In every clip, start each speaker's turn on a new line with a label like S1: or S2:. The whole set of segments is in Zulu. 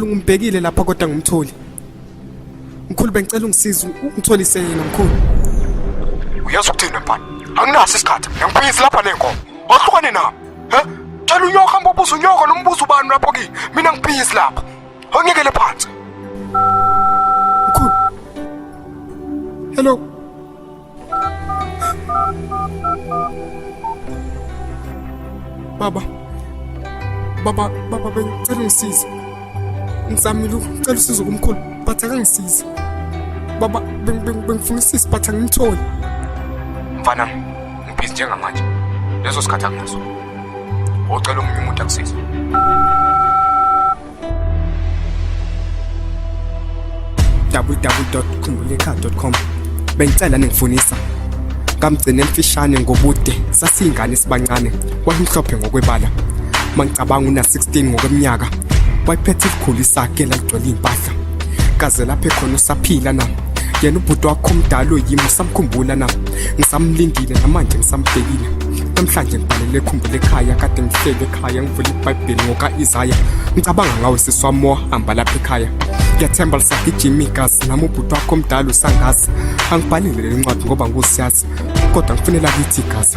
S1: mkhulu ngimbhekile lapha kodwa ngumtholi. Mkhulu bengicela ungisize ungitholise yena mkhulu.
S2: Uyazi ukuthini mfana? Anginaso isikhathi. Ngiyangibhizi lapha nenkomo. Wahlukane nami. Tshela unyoka hamba ubuza unyoka nombuzo ubani lapho kimi. Mina ngibhizi lapha. Angiyekele phansi.
S1: Mkhulu. Hello. Baba bengicela ungisize. Ngizamile ukucela usizo kumkhulu, but akangisize. Baba bengifunisisa but angimtholi.
S2: Mfana, ngibhizi njengamanje. Leso sikhathi anginaso. Ocela omunye umuntu akusize.
S1: www.khumbuleka.com Bengicela ningifunisa. Kamgcine emfishane ngobude, sasiyingane sibancane, wayimhlophe ngokwebala. Mangicabanga una 16 ngokweminyaka, wayiphethe ikhulu isakhe laligcwele impahla. Kaze lapha ekhona usaphila na. Yena ubhuti wakho omdala oyimi samkhumbula na. Ngisamlindile namanje ngisamhlekile. Namhlanje ngibhalele ekhumbule ekhaya kade ngihlele ekhaya ngivula iBhayibheli ngoka-Isaya. Ngicabanga ngawe siswami ohamba lapha ekhaya. Ngiyathemba lisagijima igazi nami ubhuti wakho omdala usangazi. Angibhalile le ncwadi ngoba ngusiyazi, kodwa ngifunela kithi igazi.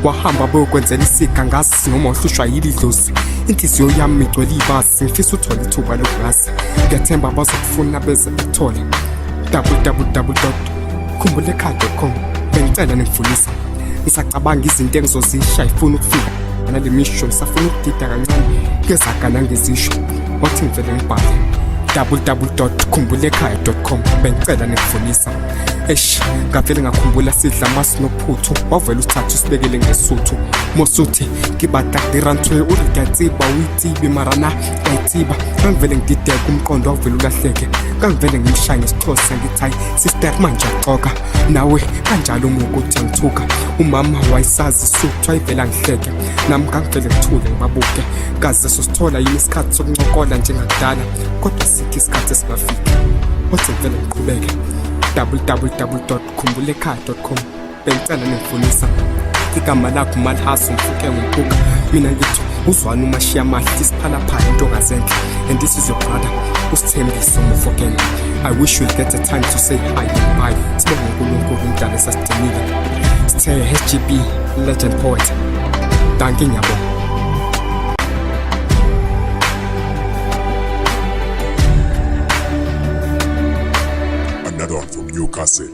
S1: Wahamba boyokwenzela isiga ngazi noma uhlushwa yili dlozi. Inhliziyo yami igcwele ibasi, ngifisa uthola ithuba lokuyazi. Ngiyathemba bazokufuna beze bethole. www.khumbuleka.com Bengicela ningifundisa. Ngisacabanga izinto engizozisha ifuna ukufika nale misho ngisafuna ukudida kancane ngezaga nangezisho. Wathi ngivele ngibhale www.khumbuleka.com Bengicela ningifundisa. Ngavele ngakhumbula sidla amasi nophuthu, wavela uthathu usibekele ngesuthu. Mosuthi ngibata dirantwe uridatsiba uyitibi marana ayitsiba. Ngivele ngidideka umqondo wavela ulahleke. Ngivele ngimshaya ngesixhosa ngithi hayi sister manje axoka nawe kanjalo umuku uthi ngithuka. Umama wayisazi isuthu ayivela ngihleke, nami ngangivele ngithule ngibabuke. Kaze sosithola yini isikhathi sokuncokola njengakudala, kodwa sithi isikhathi esingafiki. Wathi ngivele ngiqhubeke www.khumbuleka.com Bengicela ningifundisa. Igama lakho Malhaso Mfuke ngimbuka. Mina ngithi uzwana uMashiya Mahle isiphalaphala intokazi enhle, and this is your brother uSithembiso Mofokeng. I wish you'll get a time to say hi and bye. Sibonge uNkulunkulu umdala esasigcinile. Sithe HGB legend poet. Danke ngiyabonga.
S3: Another one from Newcastle.